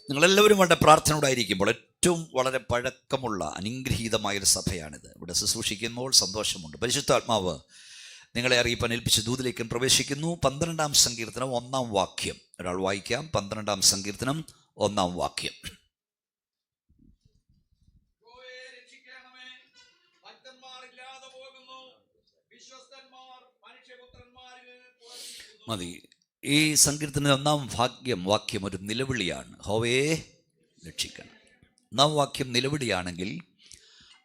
നിങ്ങളെല്ലാവരും വളരെ പ്രാർത്ഥനയോടായിരിക്കുമ്പോൾ ഏറ്റവും വളരെ പഴക്കമുള്ള അനുഗ്രഹീതമായൊരു സഭയാണിത്. ഇവിടെ ശുശ്രൂഷിക്കുമ്പോൾ സന്തോഷമുണ്ട്. പരിശുദ്ധാത്മാവ് നിങ്ങളെ അറിയിപ്പാൻ ഏൽപ്പിച്ച ദൂതിലേക്ക് പ്രവേശിക്കുന്നു. 12-ാം സങ്കീർത്തനം 1-ാം വാക്യം ഒരാൾ വായിക്കാം. 12-ാം സങ്കീർത്തനം 1-ാം വാക്യം. മതി. ഈ സങ്കീർത്തനം 1-ാം വാക്യം ഒരു നിലവിളിയാണ്. യഹോവയെ രക്ഷിക്കണം. 1-ാം വാക്യം നിലവിളിയാണെങ്കിൽ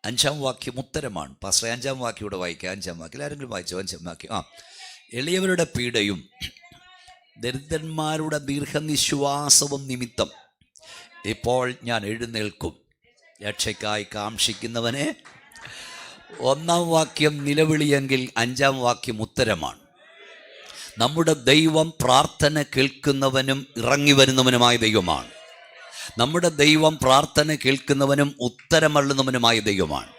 5-ാം വാക്യം ഉത്തരമാണ്. പാസ്റ്റർ 5-ാം വാക്യം ഇവിടെ വായിക്കാം. 5-ാം വാക്യം ആരെങ്കിലും വായിച്ചോ? 5-ാം വാക്യം. എളിയവരുടെ പീഡയും ദരിദ്രന്മാരുടെ ദീർഘനിശ്വാസവും നിമിത്തം ഇപ്പോൾ ഞാൻ എഴുന്നേൽക്കും, രക്ഷയ്ക്കായി കാംക്ഷിക്കുന്നവനെ. 1-ാം വാക്യം നിലവിളിയെങ്കിൽ 5-ാം വാക്യം ഉത്തരമാണ്. നമ്മുടെ ദൈവം പ്രാർത്ഥന കേൾക്കുന്നവനും ഇറങ്ങി വരുന്നവനുമായ ദൈവമാണ്. നമ്മുടെ ദൈവം പ്രാർത്ഥന കേൾക്കുന്നവനും ഉത്തരമള്ളുന്നവനുമായ ദൈവമാണ്.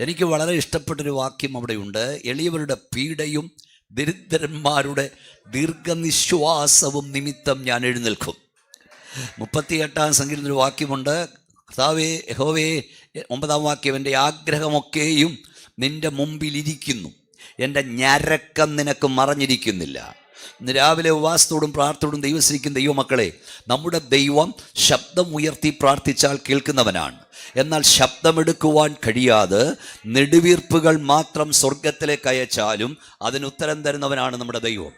എനിക്ക് വളരെ ഇഷ്ടപ്പെട്ടൊരു വാക്യം അവിടെയുണ്ട്. എളിയവരുടെ പീഡയും ദരിദ്രന്മാരുടെ ദീർഘനിശ്വാസവും നിമിത്തം ഞാൻ എഴുന്നേൽക്കും. 38-ാം സങ്കീർത്തനത്തിൽ വാക്യമുണ്ട്. കർത്താവേ യഹോവേ, 9-ാം വാക്യം, എൻ്റെ ആഗ്രഹമൊക്കെയും നിൻ്റെ മുമ്പിലിരിക്കുന്നു, എൻ്റെ ഞരക്കം നിനക്ക് മറഞ്ഞിരിക്കുന്നില്ല. ഇന്ന് രാവിലെ ഉപവാസത്തോടും പ്രാർത്ഥനയോടും ദൈവസ്നേഹിക്കുന്ന ദൈവമക്കളെ, നമ്മുടെ ദൈവം ശബ്ദം ഉയർത്തി പ്രാർത്ഥിച്ചാൽ കേൾക്കുന്നവനാണ്. എന്നാൽ ശബ്ദമെടുക്കുവാൻ കഴിയാതെ നെടുവീർപ്പുകൾ മാത്രം സ്വർഗത്തിലേക്ക് അയച്ചാലും അതിന് ഉത്തരം തരുന്നവനാണ് നമ്മുടെ ദൈവം.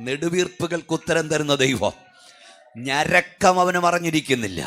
നെടുവീർപ്പുകൾക്ക് ഉത്തരം തരുന്ന ദൈവം. ഞരക്കം അവന് മറഞ്ഞിരിക്കുന്നില്ല.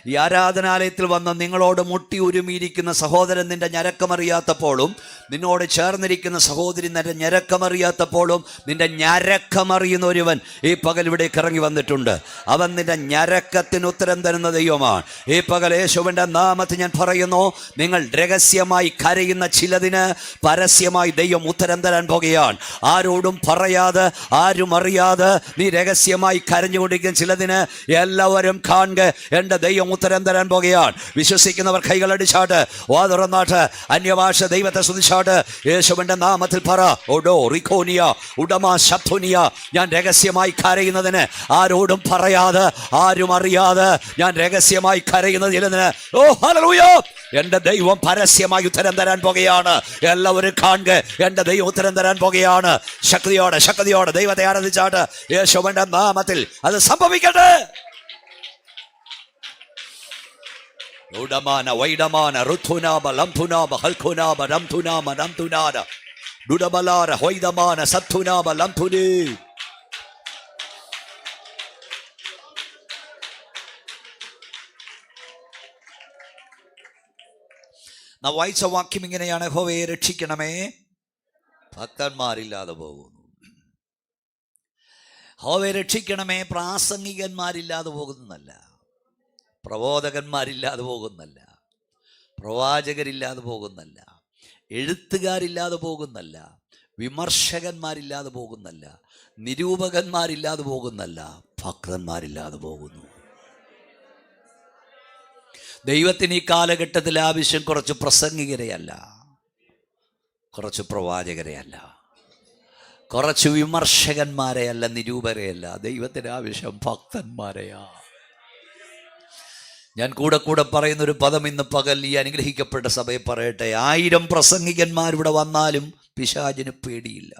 ഈ ആരാധനാലയത്തിൽ വന്ന നിങ്ങളോട് മുട്ടി ഉരുമിയിരിക്കുന്ന സഹോദരൻ നിന്റെ ഞരക്കമറിയാത്തപ്പോഴും, നിന്നോട് ചേർന്നിരിക്കുന്ന സഹോദരി നിന്റെ ഞരക്കമറിയാത്തപ്പോഴും, നിന്റെ ഞരക്കമറിയുന്ന ഒരുവൻ ഈ പകൽ ഇവിടേക്ക് ഇറങ്ങി വന്നിട്ടുണ്ട്. അവൻ നിന്റെ ഞരക്കത്തിന് ഉത്തരം തരുന്ന ദൈവമാണ്. ഈ പകൽ യേശുവിൻ്റെ നാമത്തിൽ ഞാൻ പറയുന്നു, നിങ്ങൾ രഹസ്യമായി കരയുന്ന ചിലതിന് പരസ്യമായി ദൈവം ഉത്തരം തരാൻ പോകുകയാണ്. ആരോടും പറയാതെ, ആരും അറിയാതെ നീ രഹസ്യമായി കരഞ്ഞുകൊണ്ടിരിക്കുന്ന ചിലതിന് എല്ലാവരും കാണുക, എൻ്റെ ദൈവം ഉത്തരം തരാൻ പോകുകയാണ്. വിശ്വസിക്കുന്നവർ കൈകളടിച്ചാട്ട്, വാ തുറന്നാട്ട്, അന്യഭാഷ ദൈവത്തെ സ്തുതിച്ചാട്ട്, യേശുവിൻ്റെ നാമത്തിൽ പറ. ഓടോ റിക്കോനിയ ഉടമ ശബ്ദുനിയ, ഞാൻ രഹസ്യമായി കരയുന്നതിന്, ആരോടും പറയാതെ, ആരും അറിയാതെ ഞാൻ രഹസ്യമായി കരയുന്നത് ചിലതിന്, ഓ ഹല്ലേലൂയ, എൻ്റെ ദൈവം പരസ്യമായി ഉത്തരം തരാൻ പോകുകയാണ്. എല്ലാവരും കാണുക, എൻ്റെ ദൈവം ഉത്തരം തരാൻ പോകുകയാണ്. ശക്തിയോടെ ദൈവത്തെ ആരാധിച്ചാട്ട്, യേശുവിൻ്റെ നാമത്തിൽ അത് സംഭവിക്കട്ടെ. ഉടമാന വൈഡമാന ഋതുനാബ ലംതുനാബ ഹൽഖുനാബ രംതുനാമ രംതുനാന ഡുഡബലാര ഹൈദമാന സത്തുനാബ ലംതുനി. നാം വായിച്ച വാക്യം ഇങ്ങനെയാണ്: യഹോവയെ രക്ഷിക്കണമേ, ഭക്തന്മാരില്ലാതെ പോകുന്നു. യഹോവയെ രക്ഷിക്കണമേ, പ്രാസംഗികന്മാരില്ലാതെ പോകുന്നല്ല, പ്രബോധകന്മാരില്ലാതെ പോകുന്നല്ല, പ്രവാചകരില്ലാതെ പോകുന്നല്ല, എഴുത്തുകാരില്ലാതെ പോകുന്നല്ല, വിമർശകന്മാരില്ലാതെ പോകുന്നല്ല, നിരൂപകന്മാരില്ലാതെ പോകുന്നല്ല, ഭക്തന്മാരില്ലാതെ പോകുന്നു. ദൈവത്തിന് ഈ കാലഘട്ടത്തിൽ ആവശ്യം കുറച്ച് പ്രസംഗികരെയല്ല, കുറച്ച് പ്രവാചകരെയല്ല, കുറച്ച് വിമർശകന്മാരെയല്ല, നിരൂപരെയല്ല. ദൈവത്തിന് ആവശ്യം ഭക്തന്മാരെയാ. ഞാൻ കൂടെ പറയുന്നൊരു പദം ഇന്ന് പകൽ ഈ അനുഗ്രഹിക്കപ്പെട്ട സഭയെ പറയട്ടെ: 1000 പ്രസംഗികന്മാരിവിടെ വന്നാലും പിശാചിന് പേടിയില്ല.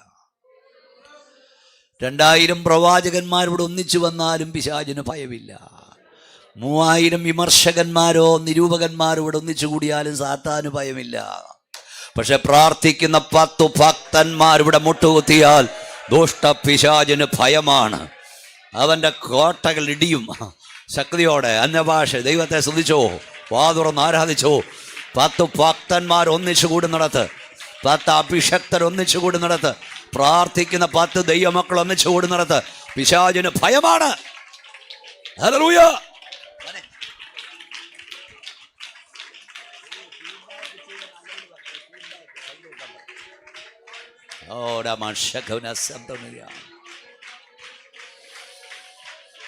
2000 പ്രവാചകന്മാരിവിടെ ഒന്നിച്ചു വന്നാലും പിശാചിന് ഭയമില്ല. 3000 വിമർശകന്മാരോ നിരൂപകന്മാരോ ഇവിടെ ഒന്നിച്ചു കൂടിയാലും സാത്താന് ഭയമില്ല. പക്ഷെ പ്രാർത്ഥിക്കുന്ന 10 ഭക്തന്മാർ ഇവിടെ മുട്ടുകുത്തിയാൽ ദുഷ്ട പിശാചിന് ഭയമാണ്. അവൻ്റെ കോട്ടകൾ ഇടിയും. ശക്തിയോടെ അന്യഭാഷ ദൈവത്തെ സ്തുതിച്ചോ, വാ തുറന്ന് ആരാധിച്ചോ. 10 ഭക്തന്മാർ ഒന്നിച്ചു കൂടുന്നിടത്ത്, 10 അഭിഷക്തർ ഒന്നിച്ചു കൂടുന്നിടത്ത്, പ്രാർത്ഥിക്കുന്ന 10 ദൈവമക്കൾ ഒന്നിച്ചു കൂടുന്നിടത്ത് പിശാചിന് ഭയമാണ്. ഹല്ലേലൂയ.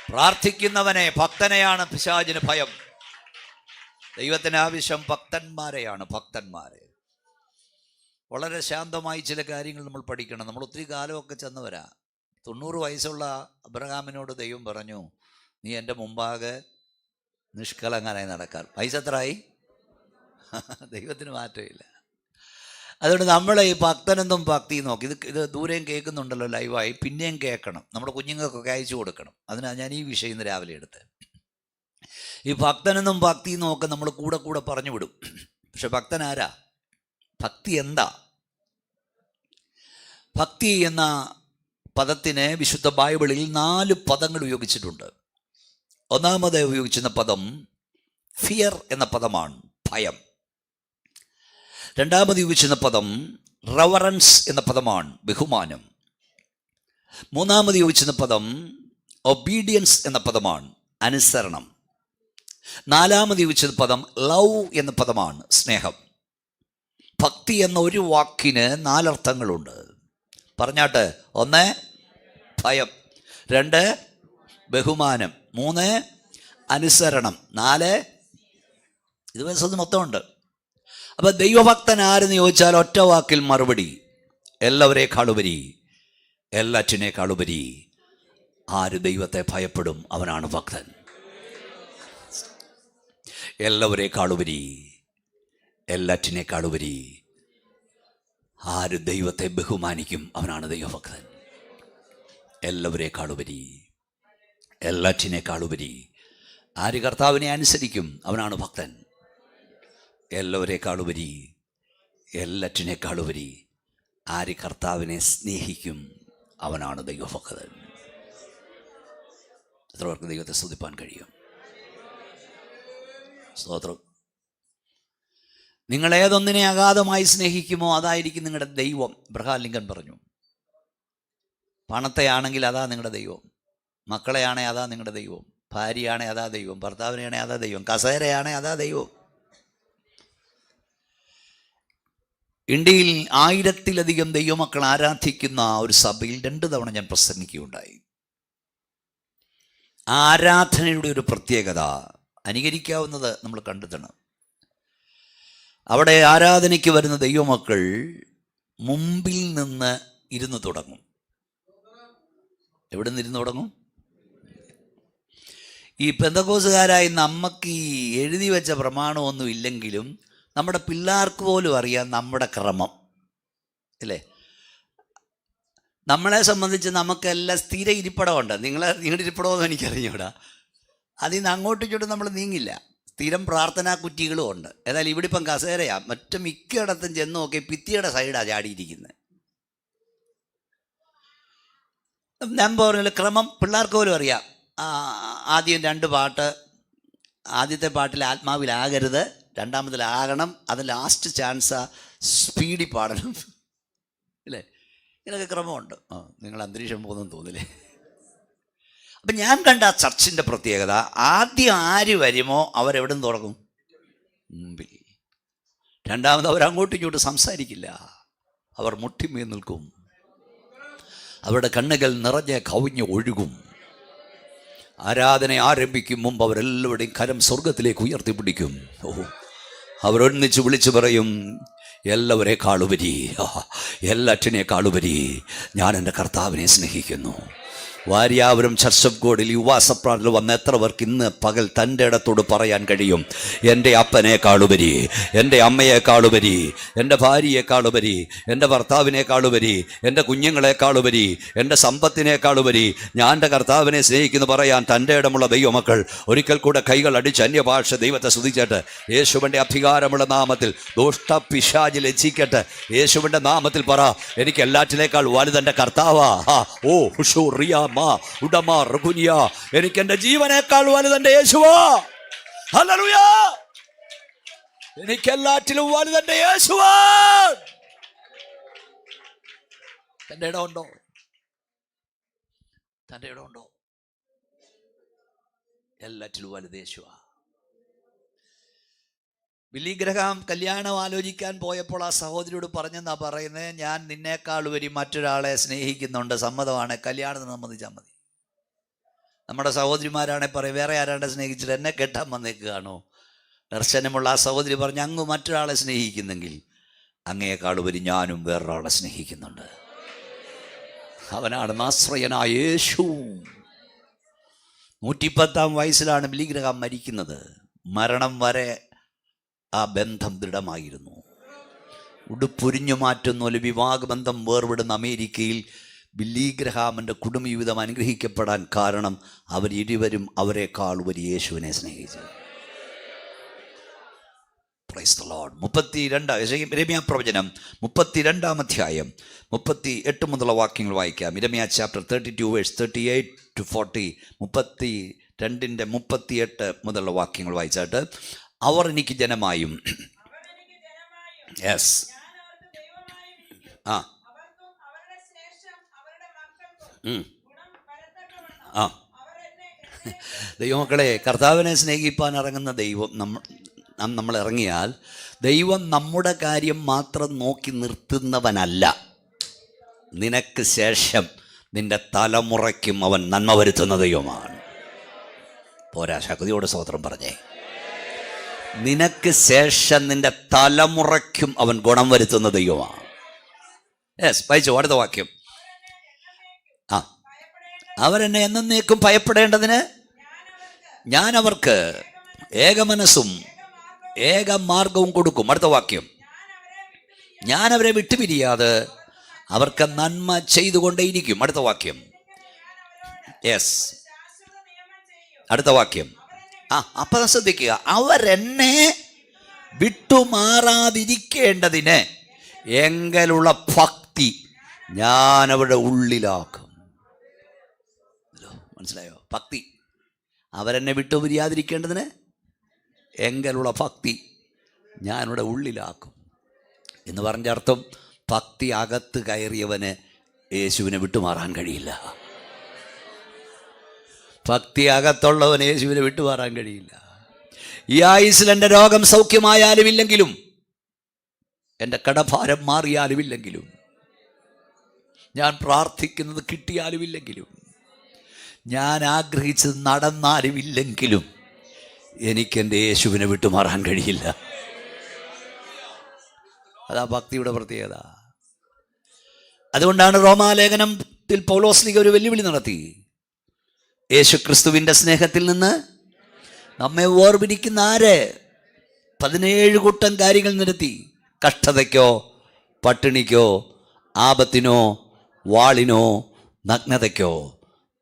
പ്രാർത്ഥിക്കുന്നവനെ, ഭക്തനെയാണ് പിശാചിന് ഭയം. ദൈവത്തിന് ആവശ്യം ഭക്തന്മാരെയാണ്, ഭക്തന്മാരെ. വളരെ ശാന്തമായി ചില കാര്യങ്ങൾ നമ്മൾ പഠിക്കണം. നമ്മൾ ഒത്തിരി കാലമൊക്കെ ചെന്നവരാ. 90 വയസ്സുള്ള അബ്രഹാമിനോട് ദൈവം പറഞ്ഞു, നീ എൻ്റെ മുമ്പാകെ നിഷ്കളങ്കനായി നടക്കാൻ. വയസ്സ് എത്രയായി? ദൈവത്തിന് മാറ്റമില്ല. അതുകൊണ്ട് നമ്മൾ ഈ ഭക്തനെന്നും ഭക്തി നോക്കി, ഇത് ദൂരെയും കേൾക്കുന്നുണ്ടല്ലോ ലൈവായി, പിന്നെയും കേൾക്കണം, നമ്മുടെ കുഞ്ഞുങ്ങൾക്കൊക്കെ അയച്ചു കൊടുക്കണം. അതിനാണ് ഞാൻ ഈ വിഷയം ഇന്ന് രാവിലെ എടുത്തത്. ഈ ഭക്തനെന്നും ഭക്തി നോക്കെ നമ്മൾ കൂടെ കൂടെ പറഞ്ഞു വിടും. പക്ഷെ ഭക്തൻ ആരാ? ഭക്തി എന്താ? ഭക്തി എന്ന പദത്തിന് വിശുദ്ധ ബൈബിളിൽ 4 പദങ്ങൾ ഉപയോഗിച്ചിട്ടുണ്ട്. ഒന്നാമത് ഉപയോഗിച്ചിരുന്ന പദം ഫിയർ എന്ന പദമാണ്, ഭയം. രണ്ടാമത് ഉപയോഗിച്ചിരുന്ന പദം റവറൻസ് എന്ന പദമാണ്, ബഹുമാനം. മൂന്നാമത് ഉപയോഗിച്ചിരുന്ന പദം ഒബീഡിയൻസ് എന്ന പദമാണ്, അനുസരണം. നാലാമത് ഉപയോഗിച്ചിരുന്ന പദം ലവ് എന്ന പദമാണ്, സ്നേഹം. ഭക്തി എന്ന ഒരു വാക്കിന് 4 അർത്ഥങ്ങളുണ്ട്. പറഞ്ഞാട്ട്: 1 ഭയം, 2 ബഹുമാനം, 3 അനുസരണം, 4 ഇത് ദിവസം മൊത്തമുണ്ട്. അപ്പം ദൈവഭക്തൻ ആരെന്ന് ചോദിച്ചാൽ ഒറ്റ വാക്കിൽ മറുപടി: എല്ലാവരെക്കാളുപരി, എല്ലാറ്റിനേക്കാളുപരി ആര് ദൈവത്തെ ഭയപ്പെടും അവനാണ് ഭക്തൻ. എല്ലാവരെക്കാളുപരി, എല്ലാറ്റിനേക്കാളുപരി ആര് ദൈവത്തെ ബഹുമാനിക്കും അവനാണ് ദൈവഭക്തൻ. എല്ലാവരെക്കാളുപരി, എല്ലാറ്റിനേക്കാളുപരി ആര് കർത്താവിനെ അനുസരിക്കും അവനാണ് ഭക്തൻ. എല്ലാവരെക്കാളുപരി, എല്ലാറ്റിനേക്കാളുപരി ആര് കർത്താവിനെ സ്നേഹിക്കും അവനാണ് ദൈവഭക്തൻ. എത്ര പേർക്ക് ദൈവത്തെ സ്തുതിപ്പാൻ കഴിയും? സ്തോത്രം. നിങ്ങൾ ഏതൊന്നിനെ അഗാധമായി സ്നേഹിക്കുമോ അതായിരിക്കും നിങ്ങളുടെ ദൈവം. അബ്രഹാം ലിങ്കൻ പറഞ്ഞു, പണത്തെയാണെങ്കിൽ അതാ നിങ്ങളുടെ ദൈവം, മക്കളെയാണെ അതാ നിങ്ങളുടെ ദൈവം, ഭാര്യയാണെ അതാ ദൈവം, ഭർത്താവിനെയാണെ അതാ ദൈവം, കസേരയാണെ അതാ ദൈവം. ഇന്ത്യയിൽ 1000-ലധികം ദൈവമക്കൾ ആരാധിക്കുന്ന ഒരു സഭയിൽ 2 തവണ ഞാൻ പ്രസംഗിക്കുകയുണ്ടായി. ആരാധനയുടെ ഒരു പ്രത്യേകത അനുകരിക്കാവുന്നത് നമ്മൾ കണ്ടെത്തണം. അവിടെ ആരാധനയ്ക്ക് വരുന്ന ദൈവമക്കൾ മുമ്പിൽ നിന്ന് ഇരുന്ന് തുടങ്ങും. എവിടെ നിന്ന് ഇരുന്ന് തുടങ്ങും? ഈ പെന്തക്കോസുകാരായി നമുക്ക് ഈ എഴുതി വെച്ച പ്രമാണമൊന്നും ഇല്ലെങ്കിലും നമ്മുടെ പിള്ളേർക്ക് പോലും അറിയാം നമ്മുടെ ക്രമം, അല്ലേ? നമ്മളെ സംബന്ധിച്ച് നമുക്കെല്ലാം സ്ഥിര ഇരിപ്പിടമുണ്ട്. നിങ്ങളുടെ ഇരിപ്പിടമൊന്നും എനിക്കറിഞ്ഞൂടാ. അതിൽ നിന്ന് അങ്ങോട്ടും ഇങ്ങോട്ടും നമ്മൾ നീങ്ങില്ല. സ്ഥിരം പ്രാർത്ഥനാ കുറ്റികളും ഉണ്ട്. ഏതായാലും ഇവിടെ ഇപ്പം കസേരയാ, മറ്റു മിക്കയിടത്തും ചെന്ന് നോക്കി ഭിത്തിയുടെ സൈഡാണ് ചാടിയിരിക്കുന്നത്. ഞാൻ പറഞ്ഞ ക്രമം പിള്ളേർക്ക് പോലും അറിയാം. ആദ്യം 2 പാട്ട്, ആദ്യത്തെ പാട്ടിൽ ആത്മാവിലാകരുത്, രണ്ടാമതിലാകണം, അത് ലാസ്റ്റ് ചാൻസാ സ്പീഡിൽ പാടണം, അല്ലേ? ഇങ്ങനെയൊക്കെ ക്രമമുണ്ട്. നിങ്ങൾ അന്തരീക്ഷം പോകുന്നെന്ന് തോന്നില്ലേ? അപ്പം ഞാൻ കണ്ട ആ ചർച്ചിൻ്റെ പ്രത്യേകത, ആദ്യം ആര് വരുമോ അവരെവിടെ നിന്ന് തുടങ്ങും? മുമ്പിൽ. രണ്ടാമത് അവരങ്ങോട്ടും ഇങ്ങോട്ടും സംസാരിക്കില്ല, അവർ മുട്ടിമേൽ നിൽക്കും. അവരുടെ കണ്ണുകൾ നിറഞ്ഞ് കവിഞ്ഞ് ഒഴുകും. ആരാധന ആരംഭിക്കും മുമ്പ് അവരെല്ലാവരുടെയും കരം സ്വർഗത്തിലേക്ക് ഉയർത്തിപ്പിടിക്കും. അവരൊന്നിച്ച് വിളിച്ചു പറയും: എല്ലാവരെക്കാളുപരി, എല്ലാറ്റിനേക്കാളുപരി ഞാൻ എൻ്റെ കർത്താവിനെ സ്നേഹിക്കുന്നു. വാര്യാപുരം ചർച്ച് ഓഫ് ഗോഡിൽ യുവാസപ്രാണിൽ വന്ന എത്ര പേർക്ക് ഇന്ന് പകൽ തൻ്റെ ഇടത്തോട് പറയാൻ കഴിയും: എൻ്റെ അപ്പനേക്കാളുപരി, എൻ്റെ അമ്മയെക്കാളുപരി, എൻ്റെ ഭാര്യയെക്കാളുപരി, എൻ്റെ ഭർത്താവിനേക്കാളുപരി, എൻ്റെ കുഞ്ഞുങ്ങളെക്കാളുപരി, എൻ്റെ സമ്പത്തിനേക്കാളുപരി ഞാൻ എൻ്റെ കർത്താവിനെ സ്നേഹിക്കുന്നു പറയാൻ തൻ്റെ ഇടമുള്ള ദൈവമക്കൾ ഒരിക്കൽ കൂടെ കൈകൾ അടിച്ച് അന്യഭാഷ ദൈവത്തെ സ്തുതിച്ചിട്ട് യേശുവിൻ്റെ അധികാരമുള്ള നാമത്തിൽ ദുഷ്ടപിശാച് ലജ്ജിക്കട്ടെ. യേശുവിൻ്റെ നാമത്തിൽ പറ: എനിക്ക് എല്ലാറ്റിനേക്കാൾ വലുതെൻ്റെ കർത്താവാ. ഓ ഹുഷു റിയാ ഉടമാ റഗുനിയ, എനിക്ക് എന്റെ ജീവനേക്കാൾ വലുതെന്റെ യേശുവാ. ഹല്ലേലൂയ. എനിക്ക് എല്ലാറ്റിലും വലുതെന്റെ യേശുവാ. തന്റെ ഇടമുണ്ടോ? തന്റെ ഇടമുണ്ടോ? എല്ലാറ്റിലും വലുത് യേശുവാ. ബില്ലി ഗ്രഹാം കല്യാണം ആലോചിക്കാൻ പോയപ്പോൾ ആ സഹോദരിയോട് പറഞ്ഞെന്നാ പറയുന്നത്: ഞാൻ നിന്നേക്കാൾ ഉപരി മറ്റൊരാളെ സ്നേഹിക്കുന്നുണ്ട്, സമ്മതമാണ്, കല്യാണത്തിന് സമ്മതിച്ചാൽ മതി. നമ്മുടെ സഹോദരിമാരാണെ പറയും: വേറെ ആരാണ്ട് സ്നേഹിച്ചിട്ട് എന്നെ കെട്ടാൻ വന്നേക്കുകയാണോ? ദർശനമുള്ള ആ സഹോദരി പറഞ്ഞു: അങ്ങ് മറ്റൊരാളെ സ്നേഹിക്കുന്നെങ്കിൽ അങ്ങയേക്കാൾ ഉപരി ഞാനും വേറൊരാളെ സ്നേഹിക്കുന്നുണ്ട്. അവനാണ് നാസ്രയനായ യേശു. 110 വയസ്സിലാണ് ബില്ലി ഗ്രഹാം മരിക്കുന്നത്. മരണം വരെ ആ ബന്ധം ദൃഢമായിരുന്നു. ഉടുപ്പൊരിഞ്ഞു മാറ്റുന്ന ഒരു വിവാഹബന്ധം വേർപെടുന്ന അമേരിക്കയിൽ ബില്ലി ഗ്രഹാമിൻ്റെ കുടുംബജീവിതം അനുഗ്രഹിക്കപ്പെടാൻ കാരണം അവരിരുവരും അവരെക്കാൾ ഒരു യേശുവിനെ സ്നേഹിച്ചു. Praise the Lord. 32 യിരെമ്യാ പ്രവചനം 32 അധ്യായം 38 മുതലുള്ള വാക്യങ്ങൾ വായിക്കാം. യിരെമ്യാ ചാപ്റ്റർ 32 വേഴ്സ് 38 to 40. 32 38 മുതലുള്ള വാക്യങ്ങൾ വായിച്ചാട്ട്, അവർ എനിക്ക് ജനമായും യെസ് ആ ആ ദൈവമക്കളെ, കർത്താവിനെ സ്നേഹിപ്പാൻ ഇറങ്ങുന്ന ദൈവം നമ്മൾ ഇറങ്ങിയാൽ ദൈവം നമ്മുടെ കാര്യം മാത്രം നോക്കി നിർത്തുന്നവനല്ല. നിനക്ക് ശേഷം നിന്റെ തലമുറയ്ക്കും അവൻ നന്മ വരുത്തുന്ന ദൈവമാണ്. പോരാ, ശക്തിയോട് സ്തോത്രം പറഞ്ഞേ. നിനക്ക് ശേഷം നിന്റെ തലമുറയ്ക്കും അവൻ ഗുണം വരുത്തുന്ന ദൈവമാണ്. യെസ്, വായിച്ചോ അടുത്ത വാക്യം. ആ, അവരെന്നെ എന്നേക്കും ഭയപ്പെടേണ്ടതിന് ഞാൻ അവർക്ക് ഏകമനസ്സും ഏകമാർഗവും കൊടുക്കും. അടുത്ത വാക്യം, ഞാൻ അവരെ വിട്ടുപിരിയാതെ അവർക്ക് നന്മ ചെയ്തുകൊണ്ടേയിരിക്കും. അടുത്ത വാക്യം. യെസ്, അടുത്ത വാക്യം. അപ്പം ശ്രദ്ധിക്കുക, അവരെന്നെ വിട്ടുമാറാതിരിക്കേണ്ടതിന് എങ്കലുള്ള ഭക്തി ഞാൻ അവരുടെ ഉള്ളിലാക്കും. മനസ്സിലായോ? ഭക്തി. അവരെന്നെ വിട്ടുപിരിയാതിരിക്കേണ്ടതിന് എങ്കലുള്ള ഭക്തി ഞാനിവിടെ ഉള്ളിലാക്കും എന്ന് പറഞ്ഞ അർത്ഥം, ഭക്തി അകത്ത് കയറിയവന് യേശുവിനെ വിട്ടുമാറാൻ കഴിയില്ല. ഭക്തി അകത്തുള്ളവന് യേശുവിനെ വിട്ടുമാറാൻ കഴിയില്ല. ഈ ആയുസ്സിൽ എൻ്റെ രോഗം സൗഖ്യമായാലും ഇല്ലെങ്കിലും, എൻ്റെ കടഭാരം മാറിയാലും ഇല്ലെങ്കിലും, ഞാൻ പ്രാർത്ഥിക്കുന്നത് കിട്ടിയാലും ഇല്ലെങ്കിലും, ഞാൻ ആഗ്രഹിച്ചത് നടന്നാലും ഇല്ലെങ്കിലും, എനിക്കെൻ്റെ യേശുവിനെ വിട്ടുമാറാൻ കഴിയില്ല. അതാ ഭക്തിയുടെ പ്രത്യേകത. അതുകൊണ്ടാണ് റോമാലേഖനത്തിൽ പൗലോസ്ലീഹ ഒരു വെല്ലുവിളി നടത്തി. യേശു ക്രിസ്തുവിൻ്റെ സ്നേഹത്തിൽ നിന്ന് നമ്മെ വേർപിരിക്കുന്ന ആര്? 17 കൂട്ടം കാര്യങ്ങൾ നിരത്തി. കഷ്ടതയ്ക്കോ, പട്ടിണിക്കോ, ആപത്തിനോ, വാളിനോ, നഗ്നതയ്ക്കോ.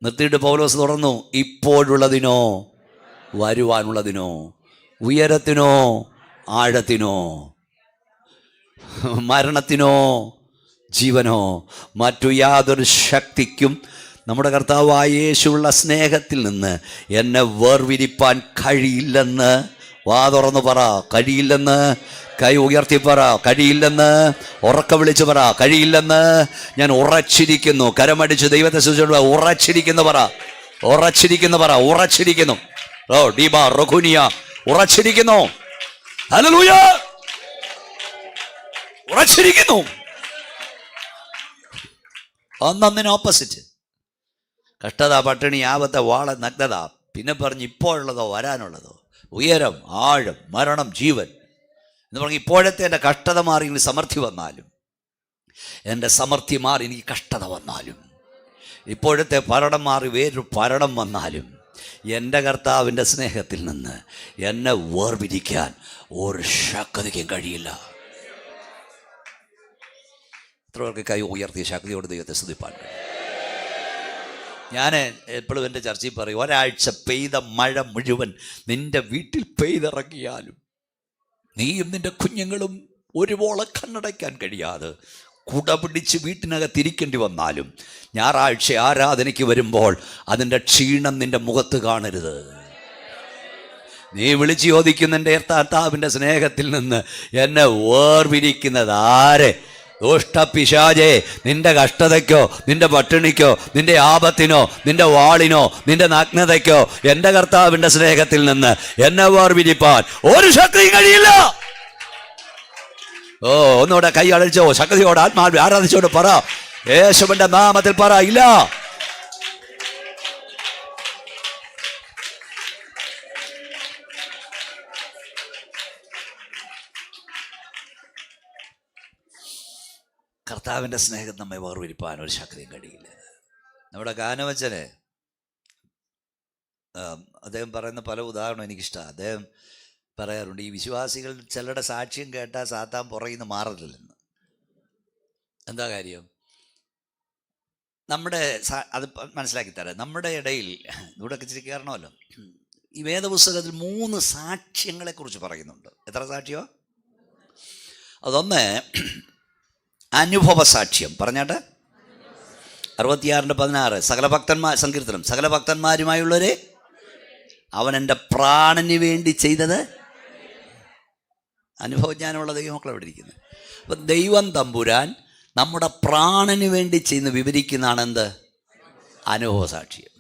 നിർത്തിയിട്ട് പൗലോസ് തുറന്നു, ഇപ്പോഴുള്ളതിനോ വരുവാനുള്ളതിനോ, ഉയരത്തിനോ ആഴത്തിനോ, മരണത്തിനോ ജീവനോ, മറ്റു യാതൊരു ശക്തിക്കും നമ്മുടെ കർത്താവായ യേശുവുള്ള സ്നേഹത്തിൽ നിന്ന് എന്നെ വേർവിരിപ്പാൻ കഴിയില്ലെന്ന് വാ തുറന്ന് പറ. കഴിയില്ലെന്ന്. കൈ ഉയർത്തി പറ. കഴിയില്ലെന്ന്. ഉറക്ക വിളിച്ച് പറ. കഴിയില്ലെന്ന്. ഞാൻ ഉറച്ചിരിക്കുന്നു. കരമടിച്ച് ദൈവത്തെ സൂചിച്ചു ഉറച്ചിരിക്കുന്നു പറ. ഉറച്ചിരിക്കുന്നു പറ. ഉറച്ചിരിക്കുന്നു. ഓ ഡീബ റൊഖുനിയ ഉറച്ചിരിക്കുന്നു. ഹല്ലേലൂയ. ഉറച്ചിരിക്കുന്നു. ഒന്നൊന്നിന് ഓപ്പോസിറ്റ്. കഷ്ടത, പട്ടിണി, ആപത്ത്, വാള, നഗ്നത. പിന്നെ പറഞ്ഞ് ഇപ്പോഴുള്ളതോ വരാനുള്ളതോ, ഉയരം, ആഴം, മരണം, ജീവൻ എന്ന് പറഞ്ഞ് ഇപ്പോഴത്തെ എൻ്റെ കഷ്ടത മാറി എനിക്ക് സമൃദ്ധി വന്നാലും, എൻ്റെ സമൃദ്ധി മാറി എനിക്ക് കഷ്ടത വന്നാലും, ഇപ്പോഴത്തെ ഭരണം മാറി വേറൊരു ഭരണം വന്നാലും, എൻ്റെ കർത്താവിൻ്റെ സ്നേഹത്തിൽ നിന്ന് എന്നെ വേർപിരിക്കാൻ ഒരു ശക്തിക്കും കഴിയില്ല. എത്ര പേർക്ക് കൈ ഉയർത്തിയ ശക്തിയോട് ദൈവത്തെ സ്തുതിപ്പാൻ? ഞാൻ എപ്പോഴും എൻ്റെ ചർച്ചയിൽ പറയും, ഒരാഴ്ച പെയ്ത മഴ മുഴുവൻ നിൻ്റെ വീട്ടിൽ പെയ്തിറങ്ങിയാലും നീയും നിൻ്റെ കുഞ്ഞുങ്ങളും ഒരുപോലെ കണ്ണടയ്ക്കാൻ കഴിയാതെ കുട പിടിച്ച് വീട്ടിനകത്തിരിക്കേണ്ടി വന്നാലും, ഞായറാഴ്ച ആരാധനയ്ക്ക് വരുമ്പോൾ അതിൻ്റെ ക്ഷീണം നിൻ്റെ മുഖത്ത് കാണരുത്. നീ വിളിച്ചു ചോദിക്കുന്ന എൻ്റെ കർത്താവിൻ്റെ സ്നേഹത്തിൽ നിന്ന് എന്നെ വേർപിരിക്കുന്നത് ആരെ? ദുഷ്ടപിശാചേ, നിന്റെ കഷ്ടതയ്ക്കോ, നിന്റെ പട്ടിണിക്കോ, നിന്റെ ആപത്തിനോ, നിന്റെ വാളിനോ, നിന്റെ നഗ്നതയ്ക്കോ എൻ്റെ കർത്താവിൻ്റെ സ്നേഹത്തിൽ നിന്ന് എന്നെ വേർപിരിപ്പാൻ ഒരു ശക്തിയും കഴിയില്ല. ഓ, ഒന്നുകൂടെ കൈ അടിച്ചോ, ശക്തിയോട് ആത്മാവിൽ ആരാധിച്ചോട് പറ. യേശുവിന്റെ നാമത്തിൽ പറ. ഇല്ല. കർത്താവിൻ്റെ സ്നേഹം നമ്മെ വേർതിരിപ്പാൻ ഒരു ശക്തിയും കഴിയില്ല. നമ്മുടെ കാനവച്ചന് അദ്ദേഹം പറയുന്ന പല ഉദാഹരണം എനിക്കിഷ്ടമാണ്. അദ്ദേഹം പറയാറുണ്ട്, ഈ വിശ്വാസികൾ ചിലരുടെ സാക്ഷ്യം കേട്ടാൽ സാത്താൻ പുറകിൽ നിന്ന് മാറില്ലെന്ന്. എന്താ കാര്യം? നമ്മുടെ അത് മനസ്സിലാക്കി തരാം. നമ്മുടെ ഇടയിൽ ഇവിടെയൊക്കെ ഇച്ചിരി കയറണമല്ലോ. ഈ വേദപുസ്തകത്തിൽ 3 സാക്ഷ്യങ്ങളെക്കുറിച്ച് പറയുന്നുണ്ട്. എത്ര സാക്ഷ്യമോ? അതൊന്ന് അനുഭവ സാക്ഷ്യം. പറഞ്ഞാട്ടെ, 66:16 സകല ഭക്തന്മാർ സങ്കീർത്തനം, സകല ഭക്തന്മാരുമായുള്ളവരെ അവൻ എൻ്റെ പ്രാണന് വേണ്ടി ചെയ്തത്. അനുഭവജ്ഞാനമുള്ള ദൈവമക്കളെ ഇവിടെ ഇരിക്കുന്നത്. അപ്പം ദൈവം തമ്പുരാൻ നമ്മുടെ പ്രാണന് വേണ്ടി ചെയ്യുന്ന വിവരിക്കുന്നതാണ് എന്ത്? അനുഭവ സാക്ഷ്യം.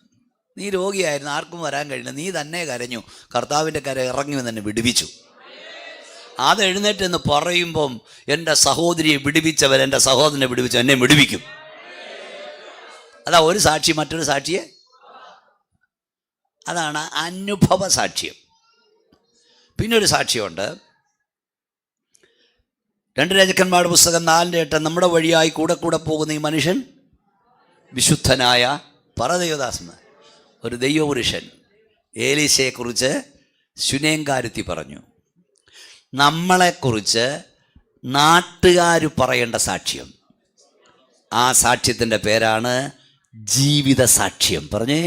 നീ രോഗിയായിരുന്നു, ആർക്കും വരാൻ കഴിയില്ല, നീ തന്നെ കരഞ്ഞു, കർത്താവിൻ്റെ കര ഇറങ്ങി വന്ന് എന്നെ വിടുവിച്ചു. അത് എഴുന്നേറ്റെന്ന് പറയുമ്പം എൻ്റെ സഹോദരിയെ വിടുവിച്ചവൻ എൻ്റെ സഹോദരനെ വിടുവിച്ചു, എന്നെ വിടുവിക്കും. അതാ ഒരു സാക്ഷി മറ്റൊരു സാക്ഷിയെ. അതാണ് അനുഭവ സാക്ഷ്യം. പിന്നെ ഒരു സാക്ഷ്യമുണ്ട്, 2 രാജാക്കന്മാരുടെ പുസ്തകം 4:8 നമ്മുടെ വഴിയായി കൂടെ കൂടെ പോകുന്ന ഈ മനുഷ്യൻ വിശുദ്ധനായ ദൈവദാസൻ. ഒരു ദൈവപുരുഷൻ ഏലീശയെക്കുറിച്ച് ശുനേംകാരുത്തി പറഞ്ഞു. നമ്മളെക്കുറിച്ച് നാട്ടുകാർ പറയേണ്ട സാക്ഷ്യം, ആ സാക്ഷ്യത്തിൻ്റെ പേരാണ് ജീവിത സാക്ഷ്യം. പറഞ്ഞേ,